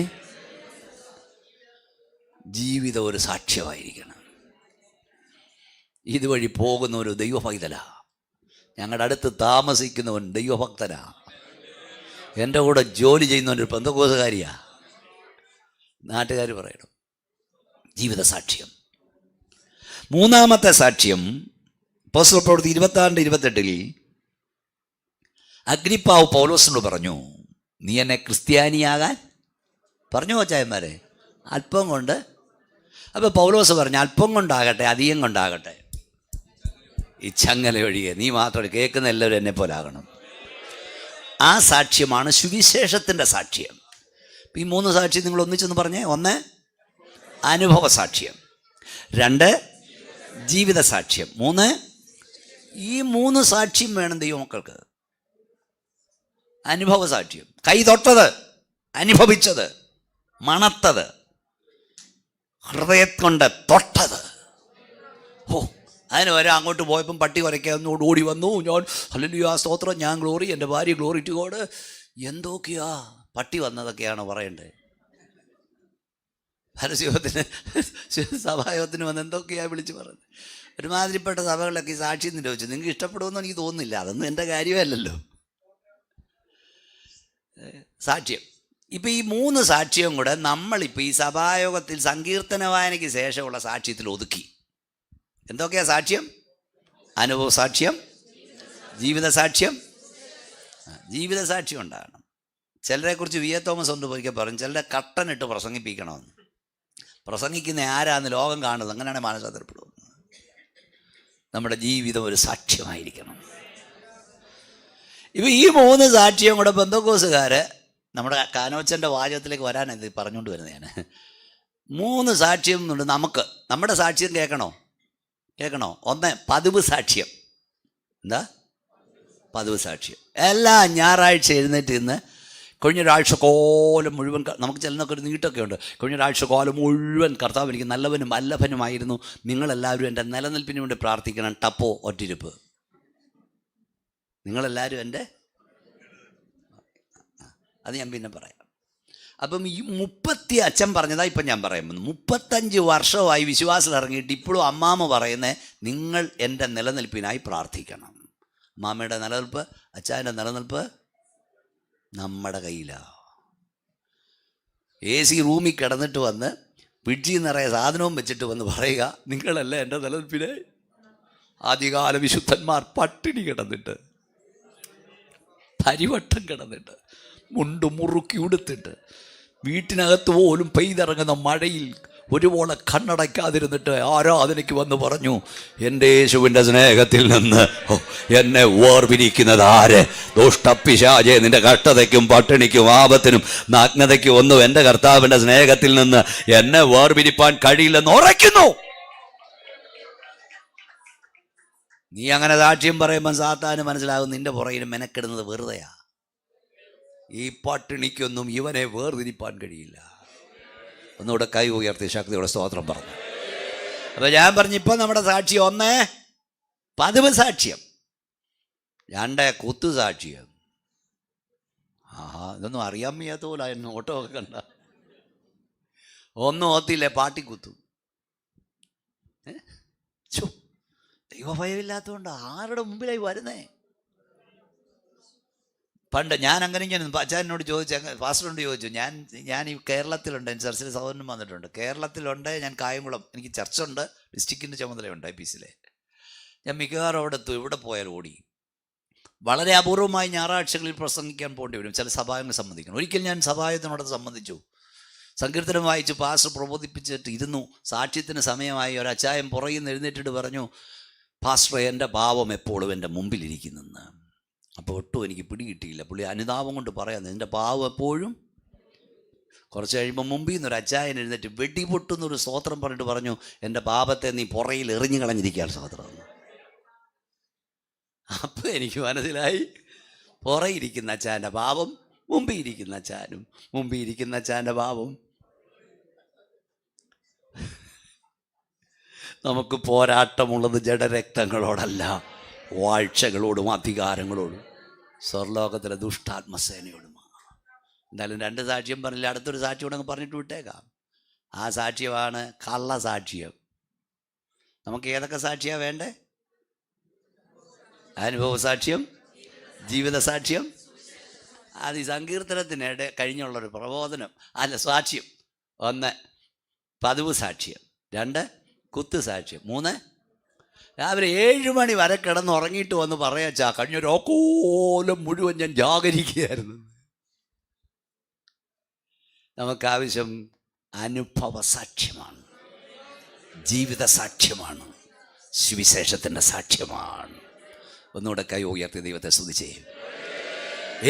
ജീവിതം ഒരു സാക്ഷ്യമായിരിക്കണം. ഇതുവഴി പോകുന്ന ഒരു ദൈവഭക്തനാ, ഞങ്ങളുടെ അടുത്ത് താമസിക്കുന്നവൻ ദൈവഭക്തനാ, എൻ്റെ കൂടെ ജോലി ചെയ്യുന്നവനൊരു പെന്തക്കോസുകാരിയാ. നാട്ടുകാർ പറയണം ജീവിത സാക്ഷ്യം. 3-ാമത്തെ സാക്ഷ്യം അപ്പോസ്തല പ്രവൃത്തി 26:28 അഗ്രിപ്പാവ് പൗലോസിനോട് പറഞ്ഞു, നീ എന്നെ ക്രിസ്ത്യാനിയാകാൻ പറഞ്ഞു വച്ചായന്മാരെ അല്പം കൊണ്ട്. അപ്പോൾ പൗലോസ് പറഞ്ഞു, അല്പം കൊണ്ടാകട്ടെ അധികം കൊണ്ടാകട്ടെ, ഈ ചങ്ങല ഒഴികെ നീ മാത്രം കേൾക്കുന്ന എല്ലാവരും എന്നെ പോലെ ആകണം. ആ സാക്ഷ്യമാണ് സുവിശേഷത്തിൻ്റെ സാക്ഷ്യം. ഈ 3 സാക്ഷ്യം നിങ്ങൾ ഒന്നിച്ചൊന്ന് പറഞ്ഞേ. 1 അനുഭവ സാക്ഷ്യം, 2 ജീവിത സാക്ഷ്യം, 3 ഈ 3 സാക്ഷ്യം വേണം ദൈവമക്കൾക്ക്. അനുഭവ സാക്ഷ്യം, കൈ തൊട്ടത്, അനുഭവിച്ചത്, മണത്തത്, ഹൃദയം കൊണ്ട് തൊട്ടത്. അതിന് വരെ അങ്ങോട്ട് പോയപ്പം പട്ടി കുരയ്ക്കാൻ ഓടി വന്നു, ഞാൻ ഹല്ലേലൂയ സ്തോത്രം, ഞാൻ ഗ്ലോറി, എൻ്റെ ഭാര്യ ഗ്ലോറി ടു ഗോഡ്. എന്തൊക്കെയാ പട്ടി വന്നതൊക്കെയാണ് പറയണ്ടേ? പരസ്യത്തിന് സഭായോഗത്തിന് വന്ന് എന്തൊക്കെയാ വിളിച്ച് പറഞ്ഞത്. ഒരുമാതിരിപ്പെട്ട സഭകളിലൊക്കെ ഈ സാക്ഷി നിരോധിച്ചു. നിങ്ങൾക്ക് ഇഷ്ടപ്പെടുമെന്ന് എനിക്ക് തോന്നുന്നില്ല, അതൊന്നും എൻ്റെ കാര്യമല്ലല്ലോ. സാക്ഷ്യം. ഇപ്പം ഈ 3 സാക്ഷ്യവും കൂടെ നമ്മളിപ്പോൾ ഈ സഭായോഗത്തിൽ സങ്കീർത്തന വായനയ്ക്ക് ശേഷമുള്ള സാക്ഷ്യത്തിൽ ഒതുക്കി. എന്തൊക്കെയാ സാക്ഷ്യം? അനുഭവ സാക്ഷ്യം, ജീവിത സാക്ഷ്യം. ജീവിത സാക്ഷ്യം ഉണ്ടാകണം. ചിലരെക്കുറിച്ച് വി എ തോമസ് കൊണ്ട് പോയിക്കാൻ പറയും, ചിലരെ കട്ടനിട്ട് പ്രസംഗിപ്പിക്കണമെന്ന്. പ്രസംഗിക്കുന്ന ആരാന്ന് ലോകം കാണുന്നത്, അങ്ങനെയാണ് മാനസാന്തരപ്പെടുന്നത്. നമ്മുടെ ജീവിതം ഒരു സാക്ഷ്യമായിരിക്കണം. ഇപ്പം ഈ 3 സാക്ഷ്യം കൂടെ പെന്തക്കോസുകാർ, നമ്മുടെ കാനോച്ചൻ്റെ വാചകത്തിലേക്ക് വരാനാണ് ഇത് പറഞ്ഞുകൊണ്ട് വരുന്നത് ഞാൻ. 3 സാക്ഷ്യം എന്നുണ്ട്. നമുക്ക് നമ്മുടെ സാക്ഷ്യം കേൾക്കണോ? 1 പതിവ് സാക്ഷ്യം. എന്താ പതിവ് സാക്ഷ്യം? എല്ലാ ഞായറാഴ്ച എഴുന്നേറ്റ് ഇന്ന് കഴിഞ്ഞൊരാഴ്ച കോലം മുഴുവൻ, നമുക്ക് ചെല്ലുന്നൊക്കെ ഒരു നീട്ടൊക്കെ ഉണ്ട്, കഴിഞ്ഞൊരാഴ്ച കോലം മുഴുവൻ കർത്താവ് എനിക്ക് നല്ലവനും വല്ലഭനുമായിരുന്നു, നിങ്ങളെല്ലാവരും എൻ്റെ നിലനിൽപ്പിന് വേണ്ടി പ്രാർത്ഥിക്കണം. ടപ്പോ ഒറ്റിരിപ്പ്, നിങ്ങളെല്ലാവരും എൻ്റെ, അത് ഞാൻ പിന്നെ പറയാം. അപ്പം ഈ 30 അച്ഛൻ പറഞ്ഞതാ ഇപ്പം ഞാൻ പറയുമ്പോൾ 35 വർഷമായി വിശ്വാസം ഇറങ്ങിയിട്ട് ഇപ്പോഴും അമ്മാമ്മ പറയുന്നത്, നിങ്ങൾ എൻ്റെ നിലനിൽപ്പിനായി പ്രാർത്ഥിക്കണം. അമ്മാമ്മയുടെ നിലനിൽപ്പ്, അച്ഛൻ്റെ നിലനിൽപ്പ് നമ്മുടെ കയ്യിലാണ്. AC റൂമിൽ കിടന്നിട്ട് വന്ന് ഫ്രിഡ്ജിൽ നിറയെ സാധനവും വെച്ചിട്ട് വന്ന് പറയുക, നിങ്ങളല്ല എൻ്റെ നിലനിൽപ്പിനെ. ആദ്യകാല വിശുദ്ധന്മാർ പട്ടിണി കിടന്നിട്ട്, പരിവട്ടം കിടന്നിട്ട്, മുണ്ട് മുറുക്കി ഉടുത്തിട്ട്, വീട്ടിനകത്ത് പോലും പെയ്തിറങ്ങുന്ന മഴയിൽ ഒരുപോലെ കണ്ണടയ്ക്കാതിരുന്നിട്ട് ആരാധനയ്ക്ക് വന്ന് പറഞ്ഞു, എൻ്റെ യേശുവിൻ്റെ സ്നേഹത്തിൽ നിന്ന് എന്നെ വേർപിരിക്കുന്നത് ആര്? ദുഷ്ടപ്പിശാചേ, നിന്റെ കഷ്ടതയ്ക്കും പട്ടിണിക്കും ആപത്തിനും നഗ്നതയ്ക്കും ഒന്നും എൻ്റെ കർത്താവിൻ്റെ സ്നേഹത്തിൽ നിന്ന് എന്നെ വേർപിരിപ്പാൻ കഴിയില്ലെന്ന് ഉറയ്ക്കുന്നു. നീ അങ്ങനെ സാക്ഷ്യം പറയുമ്പം സാത്താന് മനസ്സിലാകും നിന്റെ പുറകിൽ മെനക്കെടുന്നത് വെറുതെയാ. ഈ പട്ടിണിക്കൊന്നും ഇവനെ വേർതിരിപ്പാൻ കഴിയില്ല. ഒന്നുകൂടെ കൈ ഉയർത്തി ശക്തിയോടെ സ്തോത്രം പറഞ്ഞു. അപ്പൊ ഞാൻ പറഞ്ഞു, ഇപ്പം നമ്മുടെ സാക്ഷ്യം 1 പതിവ് സാക്ഷ്യം, 2 കുത്തു സാക്ഷ്യം. ഇതൊന്നും അറിയാൻ വയ്യാത്ത പോലെ എന്നെ ഓട്ടോ ഒക്കെ കണ്ട. 1 ഓത്തില്ലേ പാട്ടിക്കുത്തു. ദൈവഭയമില്ലാത്തതുകൊണ്ട് ആരുടെ മുമ്പിലായി വരുന്നേ? പണ്ട് ഞാൻ ഞാൻ അച്ഛനോട് ചോദിച്ചു, പാസ്റ്ററിനോട് ചോദിച്ചു, ഞാൻ ഈ കേരളത്തിലുണ്ട്, എൻ്റെ ചർച്ചിൽ സഹോദരനും വന്നിട്ടുണ്ട്, കേരളത്തിലുണ്ട്, ഞാൻ കായംകുളം, എനിക്ക് ചർച്ചുണ്ട്, ഡിസ്ട്രിക്റ്റിൻ്റെ ചുമതലയുണ്ട് IPCയിലെ. ഞാൻ മിക്കവാറും അവിടെ എത്തും, ഇവിടെ പോയാൽ ഓടി. വളരെ അപൂർവമായി ഞായറാഴ്ചകളിൽ പ്രസംഗിക്കാൻ പോകേണ്ടി വരും, ചില സഭാംഗങ്ങൾ സംബന്ധിക്കണം. ഒരിക്കൽ ഞാൻ സഭായത്തിനോട് സംബന്ധിച്ചു, സങ്കീർത്തനം വായിച്ചു, പാസ്റ്റർ പ്രബോധിപ്പിച്ചിട്ട് ഇരുന്നു. സാക്ഷ്യത്തിന് സമയമായി. ഒരു അച്ചായൻ പുറകിൽ നിന്ന് എഴുന്നേറ്റിട്ട് പറഞ്ഞു, പാസ്റ്റർ എൻ്റെ പാവം എപ്പോഴും എൻ്റെ മുമ്പിലിരിക്കുന്നെന്ന്. അപ്പോൾ ഒട്ടും എനിക്ക് പിടികിട്ടിയില്ല. പുള്ളി അനുതാപം കൊണ്ട് പറയാമെന്ന്, എൻ്റെ പാവം എപ്പോഴും. കുറച്ച് കഴിയുമ്പോൾ മുമ്പിൽ നിന്നൊരു അച്ചായൻ എഴുന്നേറ്റ് വെടിപൊട്ടുന്നൊരു സ്തോത്രം പറഞ്ഞിട്ട് പറഞ്ഞു, എൻ്റെ പാപത്തെ നീ പുറയിൽ എറിഞ്ഞു കളഞ്ഞിരിക്കാൻ സ്തോത്രം. അപ്പോൾ എനിക്ക് മനസ്സിലായി, പുറയിരിക്കുന്ന അച്ചാൻ്റെ പാപം മുമ്പിൽ ഇരിക്കുന്ന അച്ചാനും, മുമ്പിൽ ഇരിക്കുന്ന അച്ചാൻ്റെ പാപം. നമുക്ക് പോരാട്ടമുള്ളത് ജഡരക്തങ്ങളോടല്ല, വാഴ്ചകളോടും അധികാരങ്ങളോടും സ്വർലോകത്തിലെ ദുഷ്ടാത്മസേനയോടുമാണ്. എന്തായാലും 2 സാക്ഷ്യം പറഞ്ഞില്ല, അടുത്തൊരു സാക്ഷ്യം കൂടെ പറഞ്ഞിട്ട് വിട്ടേക്കാം. ആ സാക്ഷ്യമാണ് കള്ളസാക്ഷ്യം. നമുക്ക് ഏതൊക്കെ സാക്ഷിയാണ് വേണ്ടേ? അനുഭവ സാക്ഷ്യം, ജീവിത സാക്ഷ്യം. അത് ഈ സങ്കീർത്തനത്തിനിടെ കഴിഞ്ഞുള്ളൊരു പ്രബോധനം അല്ല, സാക്ഷ്യം. 1 പതിവ് സാക്ഷ്യം, 2 കുത്തു സാക്ഷ്യം, 3 രാവിലെ 7 മണി വരെ കിടന്നുറങ്ങിയിട്ട് വന്ന് പറയാച്ചാ കഴിഞ്ഞൊരു ഓക്കോലം മുഴുവൻ ഞാൻ ജാഗരിക്കുകയായിരുന്നു. നമുക്കാവശ്യം അനുഭവ സാക്ഷ്യമാണ്, ജീവിത സാക്ഷ്യമാണ്, സുവിശേഷത്തിൻ്റെ സാക്ഷ്യമാണ്. ഒന്നുകൂടെ കൈ ഉയർത്തി ദൈവത്തെ സ്തുതിച്ചേ.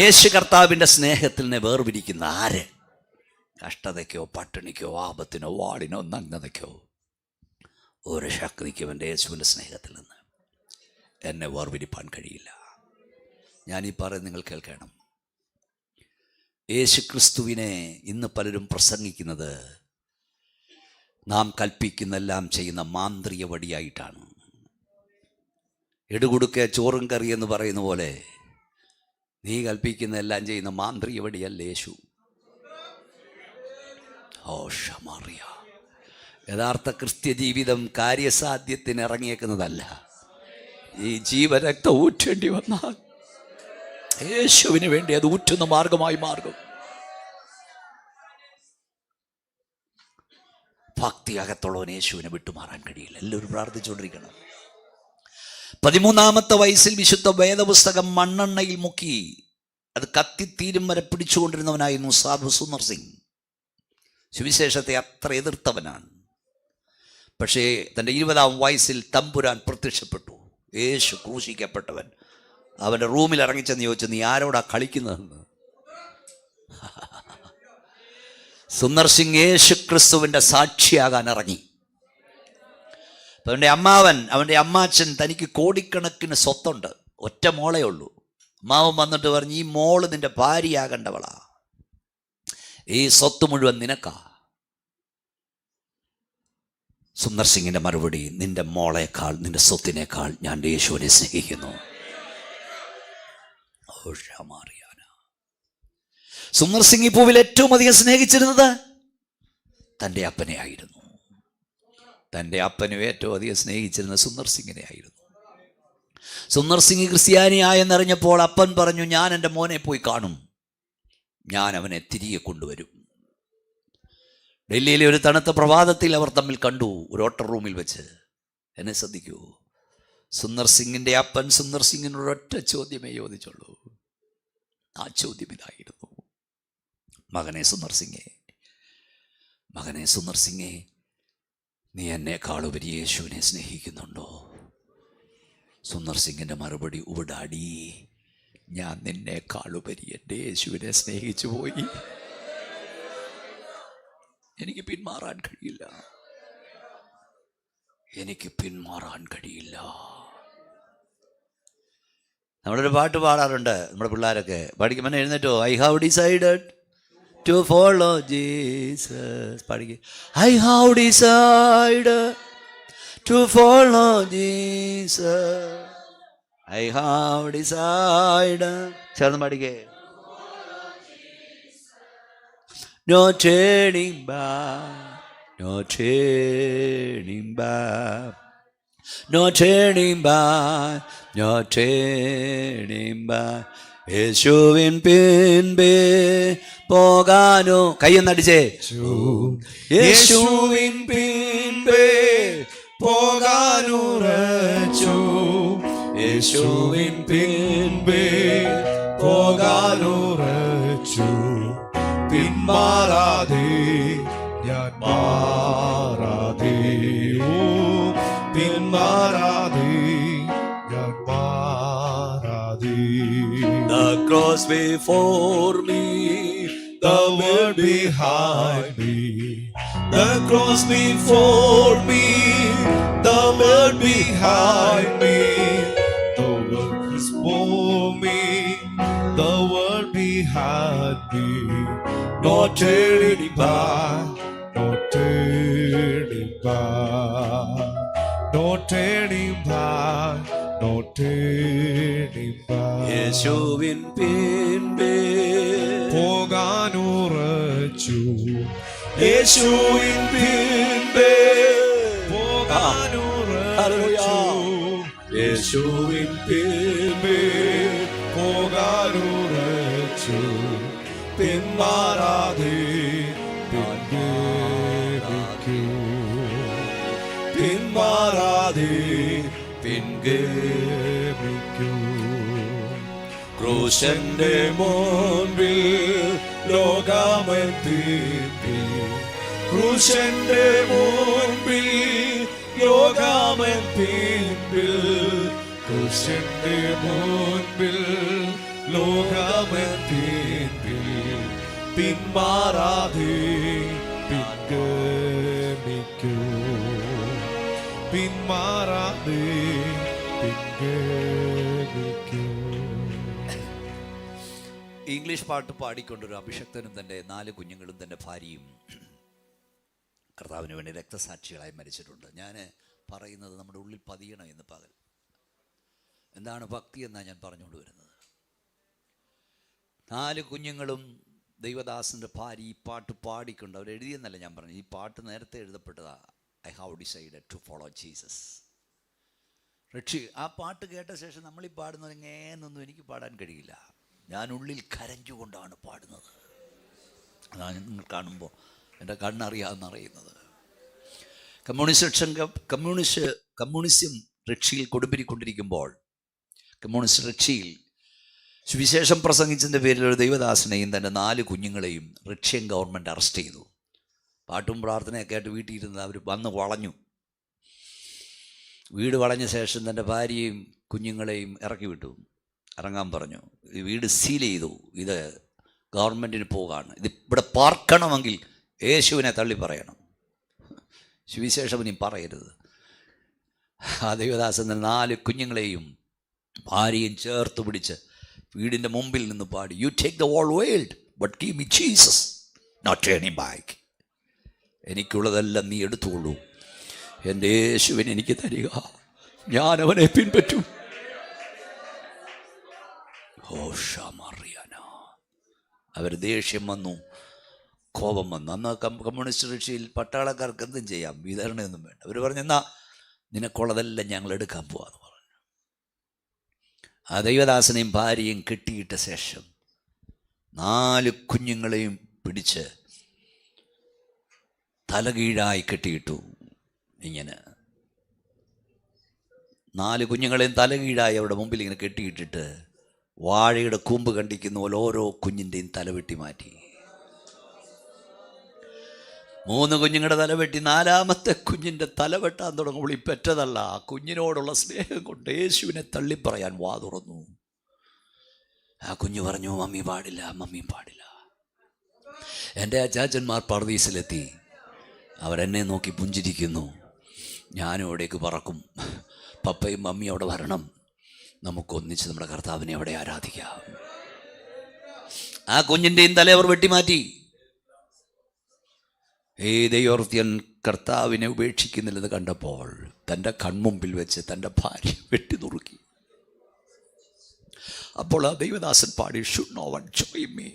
യേശു കർത്താവിൻ്റെ സ്നേഹത്തിൽ നിന്ന് വേർപിരിക്കുന്ന ആര്? കഷ്ടതയ്ക്കോ പട്ടിണിക്കോ ആപത്തിനോ വാളിനോ നഗ്നതയ്ക്കോ ഒരു ശക്തിക്കും എൻ്റെ യേശുവിൻ്റെ സ്നേഹത്തിൽ നിന്ന് എന്നെ വേർപിരിപ്പാൻ കഴിയില്ല. ഞാനീ പറയുന്നത് നിങ്ങൾ കേൾക്കണം. യേശു ക്രിസ്തുവിനെ ഇന്ന് പലരും പ്രസംഗിക്കുന്നത് നാം കൽപ്പിക്കുന്നെല്ലാം ചെയ്യുന്ന മാന്ത്രിക വടിയായിട്ടാണ്. എടുകൊടുക്കെ ചോറും കറി എന്ന് പറയുന്ന പോലെ നീ കൽപ്പിക്കുന്നെല്ലാം ചെയ്യുന്ന മാന്ത്രിക വടിയല്ല യേശു. ഷമറിയ. യഥാർത്ഥ ക്രിസ്ത്യ ജീവിതം കാര്യസാധ്യത്തിന് ഇറങ്ങിയേക്കുന്നതല്ല. ഈ ജീവരക്തം ഊറ്റേണ്ടി വന്നാൽ യേശുവിന് വേണ്ടി അത് ഊറ്റുന്ന മാർഗമായി മാർഗം. ഭക്തി അകത്തുള്ളവൻ യേശുവിനെ വിട്ടുമാറാൻ കഴിയില്ല. എല്ലാവരും പ്രാർത്ഥിച്ചുകൊണ്ടിരിക്കണം. 13-ാമത്തെ വയസ്സിൽ വിശുദ്ധ വേദപുസ്തകം മണ്ണെണ്ണയിൽ മുക്കി അത് കത്തിത്തീരും വരെ പിടിച്ചുകൊണ്ടിരുന്നവനായിരുന്നു സാധു സുന്ദർ സിംഗ്. സുവിശേഷത്തെ അത്ര എതിർത്തവനാണ്. പക്ഷേ തൻ്റെ 20-ാം വയസ്സിൽ തമ്പുരാൻ പ്രത്യക്ഷപ്പെട്ടു. യേശു ക്രൂശിക്കപ്പെട്ടവൻ അവൻ്റെ റൂമിൽ ഇറങ്ങിച്ചെന്ന് ചോദിച്ചു, നീ ആരോടാ കളിക്കുന്നതെന്ന്. സുന്ദർ സിംഗ് യേശു ക്രിസ്തുവിൻ്റെ സാക്ഷിയാകാൻ ഇറങ്ങി. അവൻ്റെ അമ്മാവൻ, അവൻ്റെ അമ്മാച്ചൻ, തനിക്ക് കോടിക്കണക്കിന് സ്വത്തുണ്ട്, ഒറ്റ മോളേ ഉള്ളൂ. അമ്മാവൻ വന്നിട്ട് പറഞ്ഞു, ഈ മോള് നിൻ്റെ ഭാര്യയാകേണ്ടവളാ, ഈ സ്വത്ത് മുഴുവൻ നിനക്കാ. സുന്ദർ സിംഗിൻ്റെ മറുപടി, നിന്റെ മോളേക്കാൾ നിന്റെ സ്വത്തിനേക്കാൾ ഞാൻ യേശുവിനെ സ്നേഹിക്കുന്നു. സുന്ദർ സിംഗ് ഈ ഭൂവിൽ ഏറ്റവും അധികം സ്നേഹിച്ചിരുന്നത് തൻ്റെ അപ്പനെ ആയിരുന്നു. തൻ്റെ അപ്പനും ഏറ്റവും അധികം സ്നേഹിച്ചിരുന്ന സുന്ദർ സിംഗിനെ ആയിരുന്നു. സുന്ദർ സിംഗ് ക്രിസ്ത്യാനിയായെന്നറിഞ്ഞപ്പോൾ അപ്പൻ പറഞ്ഞു, ഞാൻ എൻ്റെ മോനെ പോയി കാണും, ഞാൻ അവനെ തിരികെ കൊണ്ടുവരും. ഡൽഹിയിലെ ഒരു തണുത്ത പ്രഭാതത്തിൽ അവർ തമ്മിൽ കണ്ടു, ഒരു ഓട്ടർ റൂമിൽ വെച്ച്. എന്നെ ശ്രദ്ധിക്കൂ, സുന്ദർ സിംഗിൻ്റെ അപ്പൻ സുന്ദർ സിംഗിനോട് ഒറ്റ ചോദ്യമേ ചോദിച്ചുള്ളൂ. ആ ചോദ്യം ഇതായിരുന്നു, മകനെ സുന്ദർ സിംഗേ, മകനെ സുന്ദർ സിംഗേ, നീ എന്നെക്കാളുപരി യേശുവിനെ സ്നേഹിക്കുന്നുണ്ടോ? സുന്ദർ സിംഗിൻ്റെ മറുപടി, ഉടാടി, ഞാൻ നിന്നെക്കാളുപരി എൻ്റെ യേശുവിനെ സ്നേഹിച്ചു പോയി. എനിക്ക് പിന്മാറാൻ കഴിയില്ല, എനിക്ക് പിന്മാറാൻ കഴിയില്ല. നമ്മളൊരു പാട്ട് പാടാറുണ്ട് നമ്മുടെ പിള്ളേരൊക്കെ പഠിക്കുമ്പോൾ എഴുന്നേറ്റോ. I have decided to follow Jesus. പഠിക്കുക. I have decided to follow Jesus. I have decided. ചേർന്ന് പഠിക്കേ. No turning back, no turning back, no turning back, no turning back. യേശുവിൻ പിൻപേ പോകാനോ. കയ്യൊന്നടിച്ചേ. യേശുവിൻ പിൻപേ പോകാനുറച്ചു, യേശുവിൻ പിൻപേ പോകാനുറച്ചു. പിന്മാറാതെ ഞാൻ മാറാതെ, പിന്മാറാതെ ഞാൻ മാറാതെ. The cross before me, the world behind me. The cross before me, the world behind me. The world is for me, the world behind me. No turning back, no turning back, no turning back, no turning back. യേശുവിൻ പിൻപേ പോകാനുറച്ചു, യേശുവിൻ പിൻപേ പോകാനുറച്ചു, യേശുവിൻ പിൻപേ പോകാനുറച്ചു. പിന്മാറാതെ പിൻഗമിക്കൂ, പിന്മാറാതെ പിൻഗമിക്കൂ. ക്രൂശന്റെ മുൻപിൽ ലോകമെത്തി, ക്രൂശന്റെ മുൻപിൽ ലോകമെത്തി, ക്രൂശന്റെ മുൻപിൽ ലോകമെത്തി. പിന്മാറാതെ പിൻഗമിക്കൂ, പിന്മാറാതെ പിൻഗമിക്കൂ. English പാട്ട് പാടിക്കൊണ്ടൊരു അഭിഷക്തനും തൻ്റെ 4 കുഞ്ഞുങ്ങളും തൻ്റെ ഭാര്യയും കർത്താവിന് വേണ്ടി രക്തസാക്ഷികളായി മരിച്ചിട്ടുണ്ട്. ഞാൻ പറയുന്നത് നമ്മുടെ ഉള്ളിൽ പതിയണം ഇന്ന് പകൽ. എന്താണ് ഭക്തി എന്നാണ് ഞാൻ പറഞ്ഞുകൊണ്ട് വരുന്നത്. 4 കുഞ്ഞുങ്ങളും ദൈവദാസൻ്റെ ഭാര്യ ഈ പാട്ട് പാടിക്കൊണ്ട് അവരെഴുതിയെന്നല്ല ഞാൻ പറഞ്ഞു. ഈ പാട്ട് നേരത്തെ എഴുതപ്പെട്ടതാണ്. I have decided to follow Jesus. ആ പാട്ട് കേട്ട ശേഷം നമ്മളീ പാടുന്നത് എങ്ങനെയൊന്നും എനിക്ക് പാടാൻ കഴിയില്ല. ഞാൻ ഉള്ളിൽ കരഞ്ഞുകൊണ്ടാണ് പാടുന്നത്. അതാണ് നിങ്ങൾ കാണുമ്പോൾ എൻ്റെ കണ്ണറിയാമെന്നറിയുന്നത്. കമ്മ്യൂണിസം റഷ്യയിൽ കൊടുമ്പിരിക്കൊണ്ടിരിക്കുമ്പോൾ കമ്മ്യൂണിസ്റ്റ് റഷ്യയിൽ സുവിശേഷം പ്രസംഗിച്ചതിൻ്റെ പേരിൽ ഒരു ദൈവദാസനെയും തൻ്റെ 4 കുഞ്ഞുങ്ങളെയും റഷ്യൻ ഗവൺമെൻറ് അറസ്റ്റ് ചെയ്തു. പാട്ടും പ്രാർത്ഥനയൊക്കെ ആയിട്ട് വീട്ടിൽ ഇരുന്ന് അവർ വന്ന് വളഞ്ഞു. വീട് വളഞ്ഞ ശേഷം തൻ്റെ ഭാര്യയും കുഞ്ഞുങ്ങളെയും ഇറക്കി വിട്ടു, ഇറങ്ങാൻ പറഞ്ഞു. വീട് സീൽ ചെയ്തു. ഇത് ഗവൺമെൻറ്റിന് പോകാണ്. ഇവിടെ പാർക്കണമെങ്കിൽ യേശുവിനെ തള്ളി പറയണം, സുവിശേഷം ഇനി പറയരുത്. ആ ദൈവദാസൻ 4 കുഞ്ഞുങ്ങളെയും ഭാര്യയും ചേർത്ത് പിടിച്ച് വീടിൻ്റെ മുമ്പിൽ നിന്ന് പാടി, you take the whole world but give me Jesus, not turning back. എനിക്കുള്ളതെല്ലാം നീ എടുത്തുകൊള്ളൂ, എൻ്റെ യേശുവിനെ എനിക്ക് തരിക, ഞാൻ അവനെ പിൻപറ്റും. അവർ ദേഷ്യം വന്നു, കോപം വന്നു. അന്ന് കമ്മ്യൂണിസ്റ്റ് റഷ്യയിൽ പട്ടാളക്കാർക്ക് എന്തും ചെയ്യാം, വിതരണമൊന്നും വേണ്ട. അവർ പറഞ്ഞു, എന്നാ നിനക്കുള്ളതെല്ലാം ഞങ്ങൾ എടുക്കാൻ പോവാന്ന് പറഞ്ഞു. ആ ദൈവദാസനെയും ഭാര്യയും കെട്ടിയിട്ട ശേഷം 4 കുഞ്ഞുങ്ങളെയും പിടിച്ച് തലകീഴായി കെട്ടിയിട്ടു. ഇങ്ങനെ 4 കുഞ്ഞുങ്ങളെയും തലകീഴായി അവരുടെ മുമ്പിൽ ഇങ്ങനെ കെട്ടിയിട്ടിട്ട് വാഴയുടെ കൂമ്പ് കണ്ടിക്കുന്ന പോലെ ഓരോ കുഞ്ഞിൻ്റെയും തലവെട്ടി മാറ്റി. 3 കുഞ്ഞുങ്ങളുടെ തലവെട്ടി 4ാമത്തെ കുഞ്ഞിൻ്റെ തലവെട്ടാൻ തുടങ്ങുമ്പോൾ ഈ പെറ്റതല്ല, ആ കുഞ്ഞിനോടുള്ള സ്നേഹം കൊണ്ട് യേശുവിനെ തള്ളിപ്പറയാൻ വാ തുറന്നു. ആ കുഞ്ഞു പറഞ്ഞു, മമ്മി പാടില്ല, മമ്മിയും പാടില്ല. എൻ്റെ അച്ചാച്ചന്മാർ പർദീസിലെത്തി. അവരെന്നെ നോക്കി പുഞ്ചിരിക്കുന്നു. ഞാനും അവിടേക്ക് പറക്കും. പപ്പയും മമ്മിയും അവിടെ വരണം. നമുക്കൊന്നിച്ച് നമ്മുടെ കർത്താവിനെ അവിടെ ആരാധിക്കാം. ആ കുഞ്ഞിൻ്റെയും തല അവർ വെട്ടിമാറ്റി. ദൈവോർത്തിയൻ കർത്താവിനെ ഉപേക്ഷിക്കുന്നില്ലെന്ന് കണ്ടപ്പോൾ തൻ്റെ കൺമുമ്പിൽ വെച്ച് തൻ്റെ ഭാര്യ വെട്ടി നുറുക്കി. അപ്പോൾ ആ ദൈവദാസൻ പാടി, should no one join me,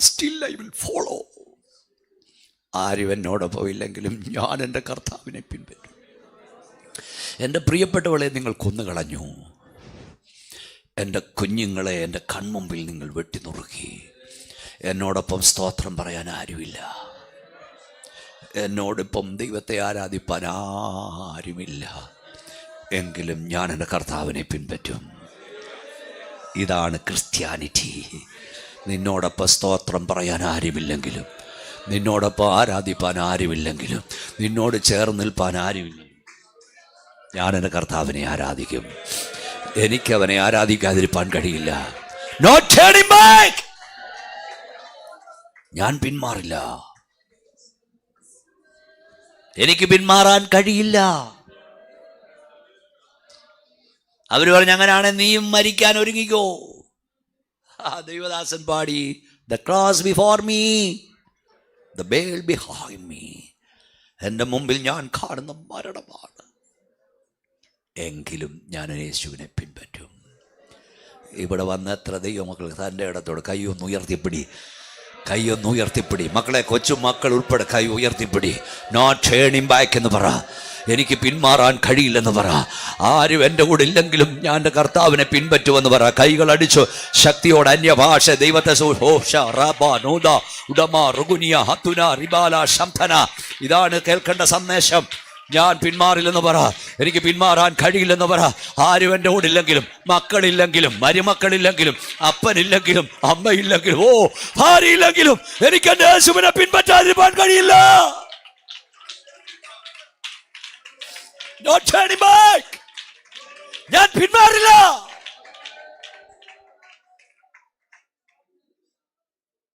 still I will follow. ആരും എന്നോടൊപ്പം ഇല്ലെങ്കിലും ഞാൻ എൻ്റെ കർത്താവിനെ പിൻപറ്റും. എൻ്റെ പ്രിയപ്പെട്ടവളെ നിങ്ങൾ കൊന്നുകളഞ്ഞു, എൻ്റെ കുഞ്ഞുങ്ങളെ എൻ്റെ കൺമുമ്പിൽ നിങ്ങൾ വെട്ടി നുറുക്കി. എന്നോടൊപ്പം സ്തോത്രം പറയാൻ ആരുമില്ല, എന്നോടൊപ്പം ദൈവത്തെ ആരാധിപ്പാൻ ആരുമില്ല. എങ്കിലും ഞാൻ എൻ്റെ കർത്താവിനെ പിൻപറ്റും. ഇതാണ് ക്രിസ്ത്യാനിറ്റി. നിന്നോടൊപ്പം സ്തോത്രം പറയാൻ ആരുമില്ലെങ്കിലും, നിന്നോടൊപ്പം ആരാധിപ്പാൻ ആരുമില്ലെങ്കിലും, നിന്നോട് ചേർന്ന് നിൽപ്പാൻ ആരുമില്ലെങ്കിലും ഞാൻ എൻ്റെ കർത്താവിനെ ആരാധിക്കും. എനിക്കവനെ ആരാധിക്കാതിരിപ്പാൻ കഴിയില്ല. Not turning back. ഞാൻ പിന്മാറില്ല, എനിക്ക് പിന്മാറാൻ കഴിയില്ല. അവർ പറഞ്ഞു, അങ്ങനെയാണെ നീയും മരിക്കാൻ ഒരുങ്ങിക്കോ. ദൈവദാസൻ പാടി, the cross before me, the veil behind me. എൻ്റെ മുമ്പിൽ ഞാൻ കാണുന്ന മരണമാണ്, എങ്കിലും ഞാൻ യേശുവിനെ പിൻപറ്റും. ഇവിടെ വന്ന എത്ര ദൈവമക്കൾ തൻ്റെ ഇടത്തോട് കൈയൊന്ന് ഉയർത്തിപ്പിടി. മക്കളെ, കൊച്ചു മക്കൾ ഉൾപ്പെടെ കൈ ഉയർത്തിപ്പിടി. നോട്ട് ടേണിംഗ് ബാക്ക് എന്ന് പറ. എനിക്ക് പിന്മാറാൻ കഴിയില്ലെന്ന് പറ. ആരും എൻ്റെ കൂടെ ഇല്ലെങ്കിലും ഞാൻ എൻ്റെ കർത്താവിനെ പിൻപറ്റുമെന്ന് പറ. കൈകൾ അടിച്ചു ശക്തിയോട് അന്യഭാഷ ദൈവത്തെ. ഇതാണ് കേൾക്കേണ്ട സന്ദേശം. ഞാൻ പിന്മാറില്ലെന്ന് പറ. എനിക്ക് പിന്മാറാൻ കഴിയില്ലെന്ന് പറ. ആരും എൻ്റെ കൂടെ ഇല്ലെങ്കിലും, മക്കളില്ലെങ്കിലും, മരുമക്കളില്ലെങ്കിലും, അപ്പനില്ലെങ്കിലും, അമ്മയില്ലെങ്കിലും, ഭാര്യയില്ലെങ്കിലും എനിക്ക് എൻ്റെ യേശുവിനെ പിൻപറ്റാതിരിക്കാൻ കഴിയില്ല. Not turning back. ഞാൻ പിന്മാറില്ല.